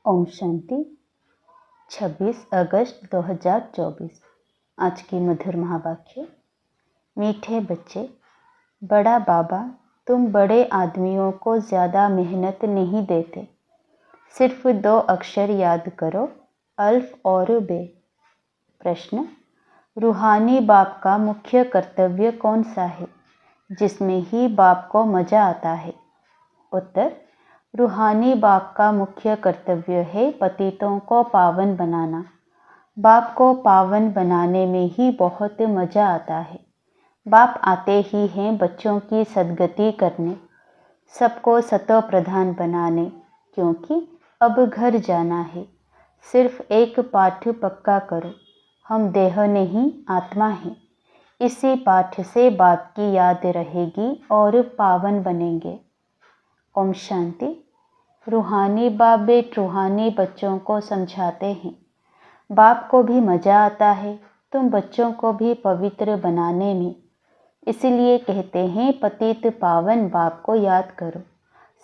ओम शांति। 26 अगस्त 2024। आज की मधुर महावाक्य। मीठे बच्चे, बड़ा बाबा तुम बड़े आदमियों को ज़्यादा मेहनत नहीं देते। सिर्फ 2 अक्षर याद करो, अल्फ और बे। प्रश्न, रूहानी बाप का मुख्य कर्तव्य कौन सा है जिसमें ही बाप को मज़ा आता है? उत्तर, रूहानी बाप का मुख्य कर्तव्य है पतितों को पावन बनाना। बाप को पावन बनाने में ही बहुत मज़ा आता है। बाप आते ही हैं बच्चों की सद्गति करने, सबको सतो प्रधान बनाने, क्योंकि अब घर जाना है। सिर्फ एक पाठ पक्का करो, हम देह नहीं आत्मा हैं। इसी पाठ से बाप की याद रहेगी और पावन बनेंगे। ओम शांति। रूहानी बाप बेट रूहानी बच्चों को समझाते हैं, बाप को भी मज़ा आता है तुम बच्चों को भी पवित्र बनाने में। इसलिए कहते हैं पतित पावन बाप को याद करो।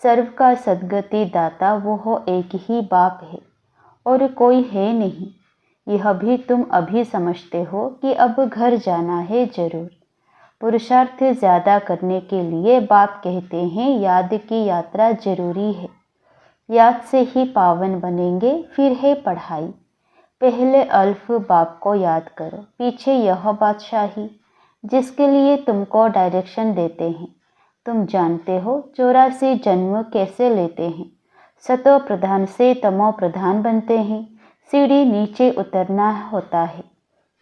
सर्व का सद्गति दाता वो एक ही बाप है और कोई है नहीं। यह भी तुम अभी समझते हो कि अब घर जाना है जरूर। पुरुषार्थ ज़्यादा करने के लिए बाप कहते हैं याद की यात्रा जरूरी है। याद से ही पावन बनेंगे। फिर है पढ़ाई। पहले अल्फ बाप को याद करो, पीछे यह बादशाही जिसके लिए तुमको डायरेक्शन देते हैं। तुम जानते हो 84 जन्म कैसे लेते हैं। सतो प्रधान से तमो प्रधान बनते हैं। सीढ़ी नीचे उतरना होता है।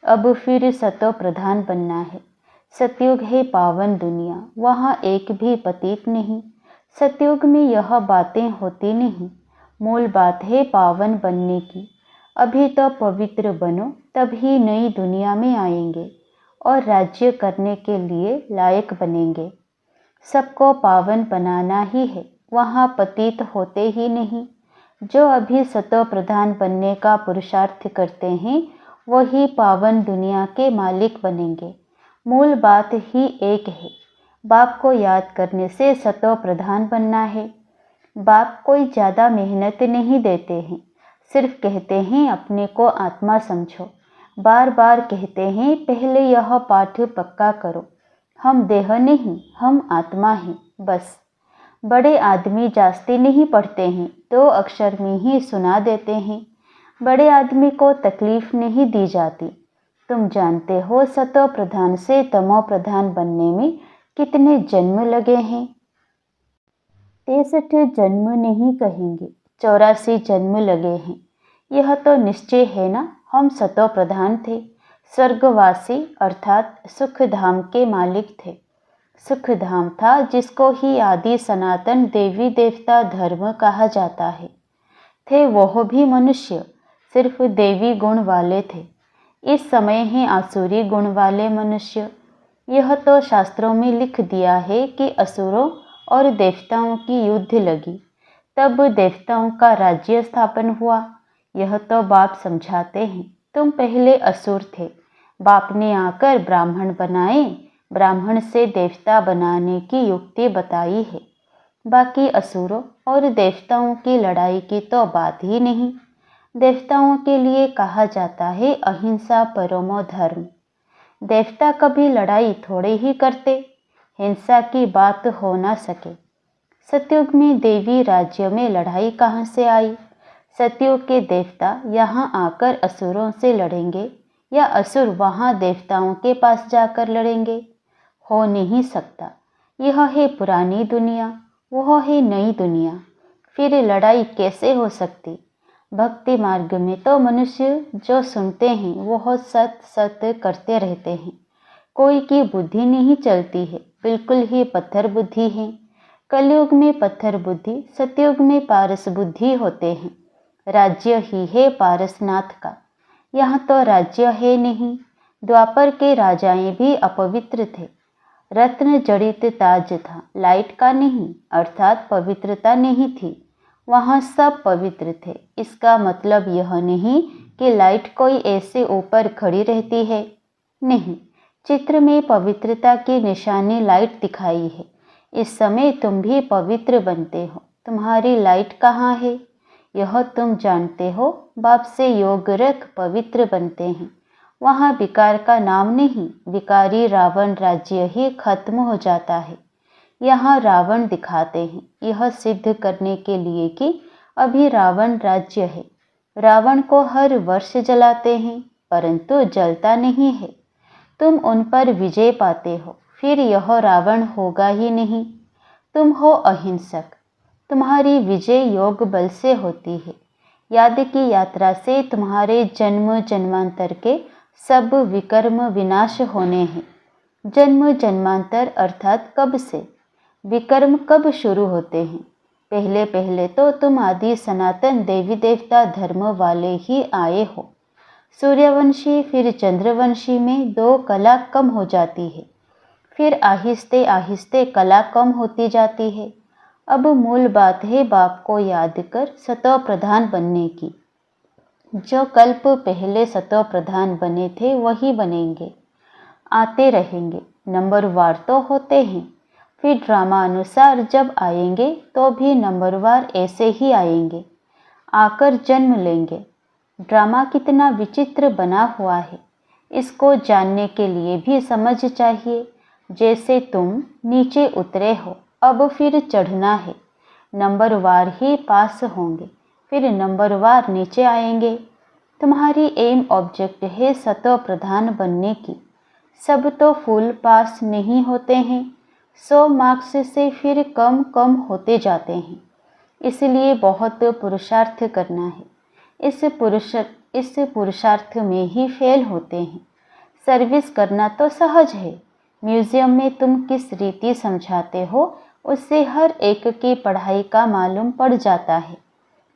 अब फिर सतो प्रधान बनना है। सतयुग है पावन दुनिया, वहाँ एक भी पतित नहीं। सतयुग में यह बातें होती नहीं। मूल बात है पावन बनने की। अभी तो पवित्र बनो, तभी नई दुनिया में आएंगे और राज्य करने के लिए लायक बनेंगे। सबको पावन बनाना ही है, वहाँ पतित होते ही नहीं। जो अभी सतो प्रधान बनने का पुरुषार्थ करते हैं वही पावन दुनिया के मालिक बनेंगे। मूल बात ही एक है, बाप को याद करने से सतो प्रधान बनना है। बाप कोई ज़्यादा मेहनत नहीं देते हैं, सिर्फ कहते हैं अपने को आत्मा समझो। बार बार कहते हैं पहले यह पाठ पक्का करो, हम देह नहीं हम आत्मा हैं। बस बड़े आदमी जास्ती नहीं पढ़ते हैं, 2 अक्षर में ही सुना देते हैं। बड़े आदमी को तकलीफ नहीं दी जाती। तुम जानते हो सतो प्रधान से तमो प्रधान बनने में कितने जन्म लगे हैं। 63 जन्म नहीं कहेंगे, 84 जन्म लगे हैं। यह तो निश्चय है ना, हम सतो प्रधान थे, स्वर्गवासी अर्थात सुखधाम के मालिक थे। सुखधाम था जिसको ही आदि सनातन देवी देवता धर्म कहा जाता है। थे वह भी मनुष्य, सिर्फ देवी गुण वाले थे। इस समय है आसुरी गुण वाले मनुष्य। यह तो शास्त्रों में लिख दिया है कि असुरों और देवताओं की युद्ध लगी, तब देवताओं का राज्य स्थापन हुआ। यह तो बाप समझाते हैं तुम पहले असुर थे, बाप ने आकर ब्राह्मण बनाए, ब्राह्मण से देवता बनाने की युक्ति बताई है। बाकी असुरों और देवताओं की लड़ाई की तो बात ही नहीं। देवताओं के लिए कहा जाता है अहिंसा परमो धर्म। देवता कभी लड़ाई थोड़े ही करते, हिंसा की बात हो ना सके। सतयुग में देवी राज्य में लड़ाई कहाँ से आई? सतयुग के देवता यहाँ आकर असुरों से लड़ेंगे या असुर वहाँ देवताओं के पास जाकर लड़ेंगे? हो नहीं सकता। यह है पुरानी दुनिया, वह है नई दुनिया, फिर लड़ाई कैसे हो सकती? भक्ति मार्ग में तो मनुष्य जो सुनते हैं वह सत सत करते रहते हैं। कोई की बुद्धि नहीं चलती है, बिल्कुल ही पत्थर बुद्धि है। कलयुग में पत्थर बुद्धि, सतयुग में पारस बुद्धि होते हैं। राज्य ही है पारसनाथ का, यहाँ तो राज्य है नहीं। द्वापर के राजाएं भी अपवित्र थे। रत्न जड़ित ताज था, लाइट का नहीं, अर्थात पवित्रता नहीं थी। वहाँ सब पवित्र थे। इसका मतलब यह नहीं कि लाइट कोई ऐसे ऊपर खड़ी रहती है, नहीं। चित्र में पवित्रता की निशानी लाइट दिखाई है। इस समय तुम भी पवित्र बनते हो। तुम्हारी लाइट कहाँ है? यह तुम जानते हो, बाप से योग रख पवित्र बनते हैं। वहाँ विकार का नाम नहीं, विकारी रावण राज्य ही खत्म हो जाता है। यहाँ रावण दिखाते हैं, यह सिद्ध करने के लिए कि अभी रावण राज्य है। रावण को हर वर्ष जलाते हैं, परंतु जलता नहीं है। तुम उन पर विजय पाते हो, फिर यह रावण होगा ही नहीं। तुम हो अहिंसक, तुम्हारी विजय योग बल से होती है। याद की यात्रा से तुम्हारे जन्म जन्मांतर के सब विकर्म विनाश होने हैं। जन्म जन्मांतर अर्थात कब से, विकर्म कब शुरू होते हैं? पहले पहले तो तुम आदि सनातन देवी देवता धर्म वाले ही आए हो। सूर्यवंशी फिर चंद्रवंशी में 2 कला कम हो जाती है, फिर आहिस्ते आहिस्ते कला कम होती जाती है। अब मूल बात है बाप को याद कर सतो प्रधान बनने की। जो कल्प पहले सतो प्रधान बने थे वही बनेंगे, आते रहेंगे। नंबरवार तो होते हैं, फिर ड्रामा अनुसार जब आएंगे तो भी नंबरवार ऐसे ही आएंगे, आकर जन्म लेंगे। ड्रामा कितना विचित्र बना हुआ है, इसको जानने के लिए भी समझ चाहिए। जैसे तुम नीचे उतरे हो, अब फिर चढ़ना है। नंबरवार ही पास होंगे, फिर नंबरवार नीचे आएंगे। तुम्हारी एम ऑब्जेक्ट है सतो प्रधान बनने की। सब तो फुल पास नहीं होते हैं, 100 मार्क्स से फिर कम कम होते जाते हैं। इसलिए बहुत पुरुषार्थ करना है। इस पुरुषार्थ में ही फेल होते हैं। सर्विस करना तो सहज है। म्यूजियम में तुम किस रीति समझाते हो, उससे हर एक की पढ़ाई का मालूम पड़ जाता है।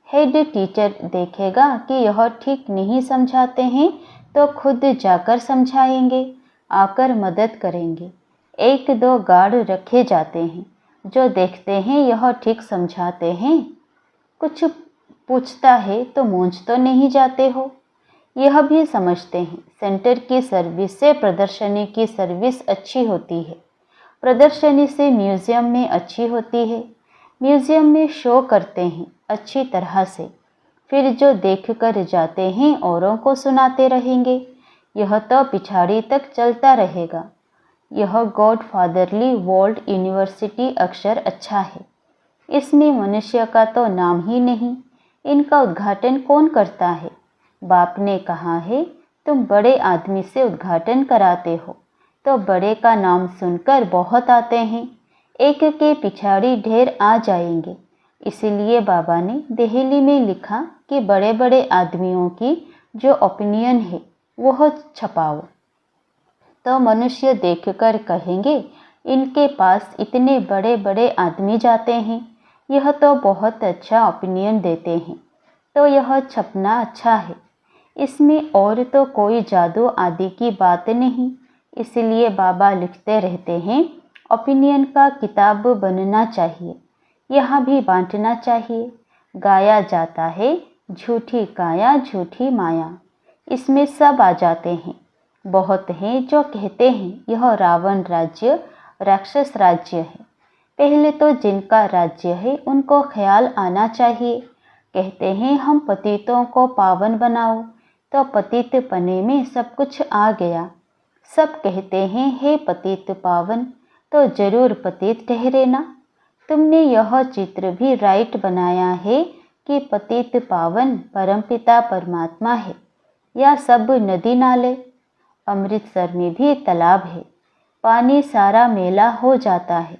हेड टीचर देखेगा कि यह ठीक नहीं समझाते हैं तो खुद जाकर समझाएंगे, आकर मदद करेंगे। 1-2 गार्ड रखे जाते हैं जो देखते हैं यह ठीक समझाते हैं। कुछ पूछता है तो मूंझ तो नहीं जाते हो। यह भी समझते हैं सेंटर की सर्विस से प्रदर्शनी की सर्विस अच्छी होती है, प्रदर्शनी से म्यूजियम में अच्छी होती है। म्यूजियम में शो करते हैं अच्छी तरह से, फिर जो देख कर जाते हैं औरों को सुनाते रहेंगे। यह तो पिछाड़ी तक चलता रहेगा। यह गॉड फादरली वर्ल्ड यूनिवर्सिटी अक्षर अच्छा है। इसमें मनुष्य का तो नाम ही नहीं। इनका उद्घाटन कौन करता है? बाप ने कहा है तुम बड़े आदमी से उद्घाटन कराते हो, तो बड़े का नाम सुनकर बहुत आते हैं, एक के पिछाड़ी ढेर आ जाएंगे। इसलिए बाबा ने दिल्ली में लिखा कि बड़े बड़े आदमियों की जो ओपिनियन है वह छपाओ, तो मनुष्य देखकर कहेंगे इनके पास इतने बड़े बड़े आदमी जाते हैं, यह तो बहुत अच्छा ओपिनियन देते हैं, तो यह छपना अच्छा है। इसमें और तो कोई जादू आदि की बात नहीं। इसलिए बाबा लिखते रहते हैं ओपिनियन का किताब बनना चाहिए, यहाँ भी बांटना चाहिए। गाया जाता है झूठी काया झूठी माया, इसमें सब आ जाते हैं। बहुत हैं जो कहते हैं यह रावण राज्य राक्षस राज्य है। पहले तो जिनका राज्य है उनको ख्याल आना चाहिए। कहते हैं हम पतितों को पावन बनाओ, तो पतित पने में सब कुछ आ गया। सब कहते हैं हे पतित पावन, तो जरूर पतित ठहरे ना। तुमने यह चित्र भी राइट बनाया है कि पतित पावन परमपिता परमात्मा है, या सब नदी नाले। अमृतसर में भी तालाब है, पानी सारा मेला हो जाता है,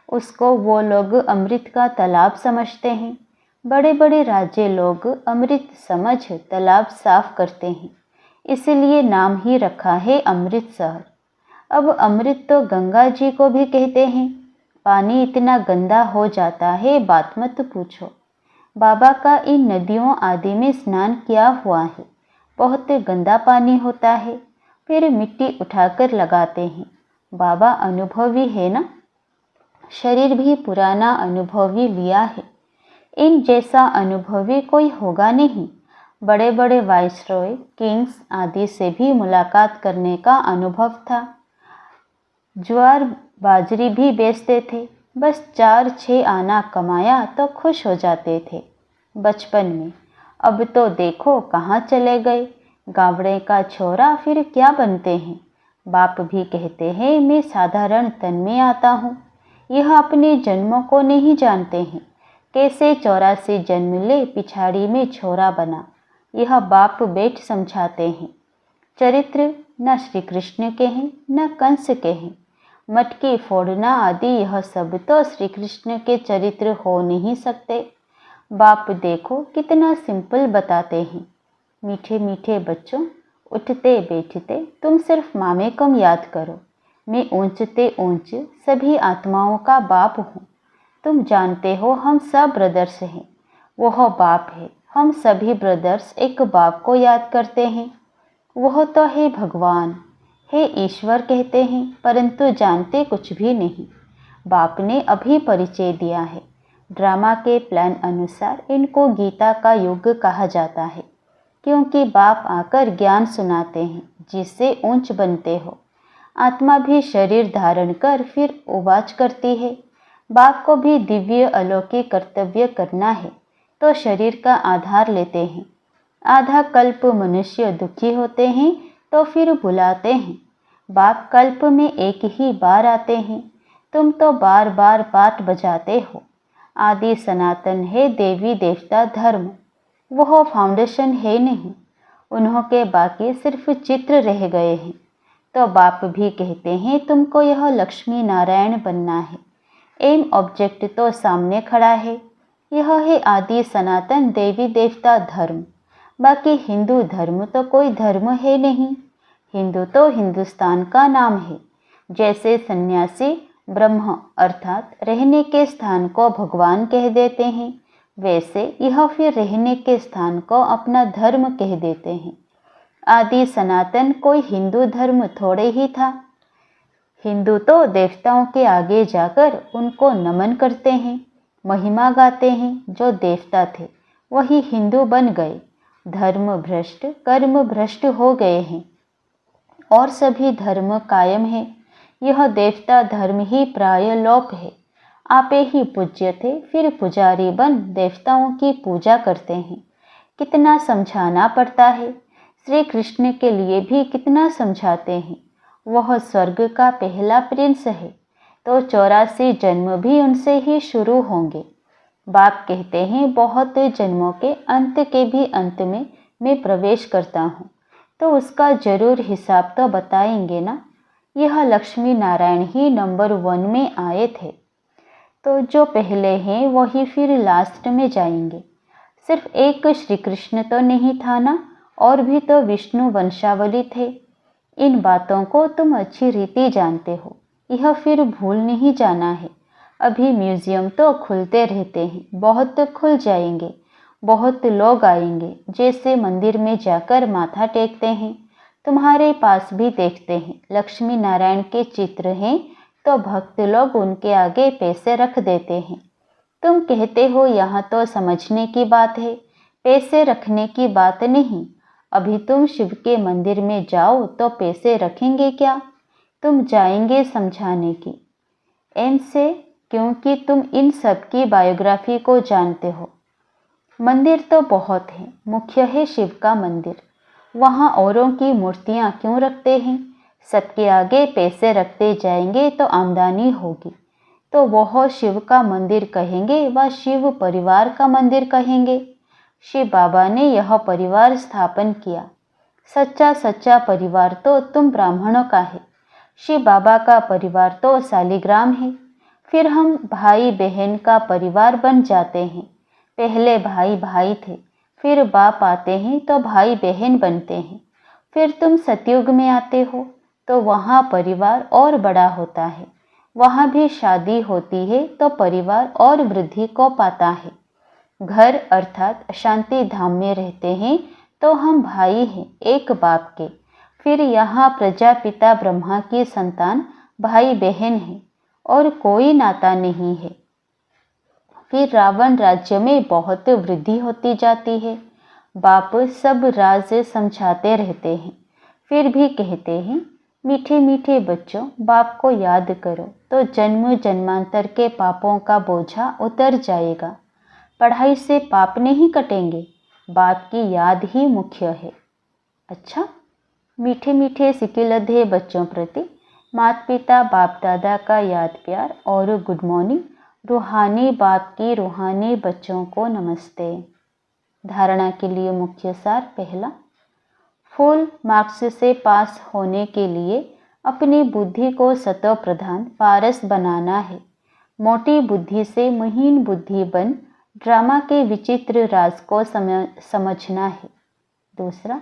उसको वो लोग अमृत का तालाब समझते हैं। बड़े बड़े राज्य लोग अमृत समझ तालाब साफ करते हैं, इसलिए नाम ही रखा है अमृतसर। अब अमृत तो गंगा जी को भी कहते हैं। पानी इतना गंदा हो जाता है बात मत पूछो। बाबा का इन नदियों आदि में स्नान किया हुआ है, बहुत गंदा पानी होता है, फिर मिट्टी उठाकर लगाते हैं। बाबा अनुभवी है ना, शरीर भी पुराना अनुभवी लिया है। इन जैसा अनुभवी कोई होगा नहीं। बड़े बड़े वाइसरॉय किंग्स आदि से भी मुलाकात करने का अनुभव था। ज्वार बाजरी भी बेचते थे, बस 4-6 आना कमाया तो खुश हो जाते थे। बचपन में, अब तो देखो कहाँ चले गए, गावड़े का छोरा फिर क्या बनते हैं। बाप भी कहते हैं मैं साधारण तन में आता हूँ, यह अपने जन्मों को नहीं जानते हैं, कैसे 84 जन्म ले पिछाड़ी में छोरा बना, यह बाप बेट समझाते हैं। चरित्र न श्री कृष्ण के हैं न कंस के हैं, मटकी फोड़ना आदि यह सब तो श्री कृष्ण के चरित्र हो नहीं सकते। बाप देखो कितना सिंपल बताते हैं। मीठे मीठे बच्चों, उठते बैठते तुम सिर्फ मामे कम याद करो, मैं ऊंचते ऊंच सभी आत्माओं का बाप हूँ। तुम जानते हो हम सब ब्रदर्स हैं, वह बाप है, हम सभी ब्रदर्स एक बाप को याद करते हैं। वह तो है भगवान, हे ईश्वर कहते हैं, परंतु जानते कुछ भी नहीं। बाप ने अभी परिचय दिया है। ड्रामा के प्लान अनुसार इनको गीता का युग कहा जाता है, क्योंकि बाप आकर ज्ञान सुनाते हैं जिससे ऊंच बनते हो। आत्मा भी शरीर धारण कर फिर उवाच करती है। बाप को भी दिव्य अलौकिक कर्तव्य करना है तो शरीर का आधार लेते हैं। आधा कल्प मनुष्य दुखी होते हैं तो फिर बुलाते हैं। बाप कल्प में एक ही बार आते हैं, तुम तो बार बार पाठ बजाते हो। आदि सनातन है देवी देवता धर्म, वह फाउंडेशन है नहीं, उन्हों के बाकी सिर्फ चित्र रह गए हैं। तो बाप भी कहते हैं तुमको यह लक्ष्मी नारायण बनना है। एम ऑब्जेक्ट तो सामने खड़ा है, यह है आदि सनातन देवी देवता धर्म। बाकी हिंदू धर्म तो कोई धर्म है नहीं, हिंदू तो हिंदुस्तान का नाम है। जैसे सन्यासी ब्रह्म अर्थात रहने के स्थान को भगवान कह देते हैं, वैसे यह फिर रहने के स्थान को अपना धर्म कह देते हैं। आदि सनातन कोई हिंदू धर्म थोड़े ही था। हिंदू तो देवताओं के आगे जाकर उनको नमन करते हैं, महिमा गाते हैं। जो देवता थे वही हिंदू बन गए। धर्म भ्रष्ट कर्म भ्रष्ट हो गए हैं और सभी धर्म कायम है। यह देवता धर्म ही प्राय लोप है। आपे ही पूज्य थे फिर पुजारी बन देवताओं की पूजा करते हैं। कितना समझाना पड़ता है। श्री कृष्ण के लिए भी कितना समझाते हैं। वह स्वर्ग का पहला प्रिंस है तो 84 जन्म भी उनसे ही शुरू होंगे। बाप कहते हैं बहुत जन्मों के अंत के भी अंत में मैं प्रवेश करता हूँ, तो उसका जरूर हिसाब तो बताएंगे ना। यह लक्ष्मी नारायण ही नंबर 1 में आए थे, तो जो पहले हैं वही फिर लास्ट में जाएंगे। सिर्फ एक श्री कृष्ण तो नहीं था ना, और भी तो विष्णु वंशावली थे। इन बातों को तुम अच्छी रीति जानते हो, यह फिर भूल नहीं जाना है। अभी म्यूजियम तो खुलते रहते हैं, बहुत खुल जाएंगे, बहुत लोग आएंगे। जैसे मंदिर में जाकर माथा टेकते हैं, तुम्हारे पास भी देखते हैं लक्ष्मी नारायण के चित्र हैं, तो भक्त लोग उनके आगे पैसे रख देते हैं। तुम कहते हो यहाँ तो समझने की बात है, पैसे रखने की बात नहीं। अभी तुम शिव के मंदिर में जाओ तो पैसे रखेंगे क्या? तुम जाएंगे समझाने की एम से, क्योंकि तुम इन सब की बायोग्राफी को जानते हो। मंदिर तो बहुत हैं, मुख्य है शिव का मंदिर। वहाँ औरों की मूर्तियाँ क्यों रखते हैं? सबके आगे पैसे रखते जाएंगे तो आमदनी होगी, तो वह शिव का मंदिर कहेंगे व शिव परिवार का मंदिर कहेंगे। शिव बाबा ने यह परिवार स्थापन किया। सच्चा सच्चा परिवार तो तुम ब्राह्मणों का है। शिव बाबा का परिवार तो शालिग्राम है। फिर हम भाई बहन का परिवार बन जाते हैं। पहले भाई भाई थे, फिर बाप आते हैं तो भाई बहन बनते हैं। फिर तुम सतयुग में आते हो तो वहाँ परिवार और बड़ा होता है। वहाँ भी शादी होती है तो परिवार और वृद्धि को पाता है। घर अर्थात शांति धाम में रहते हैं तो हम भाई हैं एक बाप के। फिर यहाँ प्रजापिता ब्रह्मा की संतान भाई बहन हैं और कोई नाता नहीं है। फिर रावण राज्य में बहुत वृद्धि होती जाती है। बाप सब राज समझाते रहते हैं, फिर भी कहते हैं मीठे मीठे बच्चों, बाप को याद करो तो जन्म जन्मांतर के पापों का बोझा उतर जाएगा। पढ़ाई से पाप नहीं कटेंगे, बाप की याद ही मुख्य है। अच्छा, मीठे मीठे सिकिलधे बच्चों प्रति माता पिता बाप दादा का याद प्यार और गुड मॉर्निंग। रूहानी बाप की रूहानी बच्चों को नमस्ते। धारणा के लिए मुख्य सार। पहला, फुल मार्क्स से पास होने के लिए अपनी बुद्धि को शत प्रधान पारस बनाना है। मोटी बुद्धि से महीन बुद्धि बन ड्रामा के विचित्र राज को समझना है। दूसरा,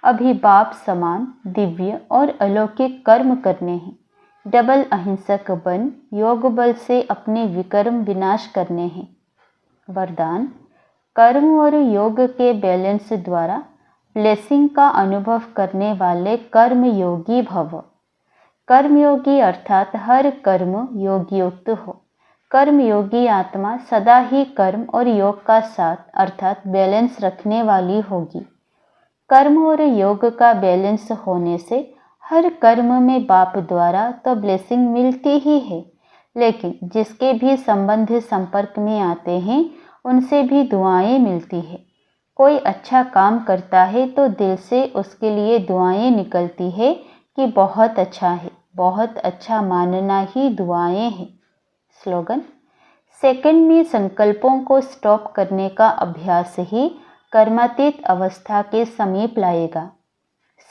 अभी बाप समान दिव्य और अलौकिक कर्म करने हैं। डबल अहिंसक बन योग बल से अपने विकर्म विनाश करने हैं। वरदान, कर्म और योग के बैलेंस द्वारा ब्लेसिंग का अनुभव करने वाले कर्म योगी भव। कर्मयोगी अर्थात हर कर्म योगयुक्त हो। कर्मयोगी आत्मा सदा ही कर्म और योग का साथ अर्थात बैलेंस रखने वाली होगी। कर्म और योग का बैलेंस होने से हर कर्म में बाप द्वारा तो ब्लेसिंग मिलती ही है, लेकिन जिसके भी संबंध संपर्क में आते हैं उनसे भी दुआएं मिलती है। कोई अच्छा काम करता है तो दिल से उसके लिए दुआएं निकलती है कि बहुत अच्छा है। बहुत अच्छा मानना ही दुआएं हैं। स्लोगन, सेकंड में संकल्पों को स्टॉप करने का अभ्यास ही कर्मातीत अवस्था के समीप लाएगा।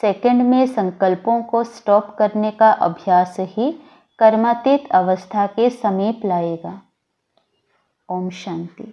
सेकंड में संकल्पों को स्टॉप करने का अभ्यास ही कर्मातीत अवस्था के समीप लाएगा। ओम शांति।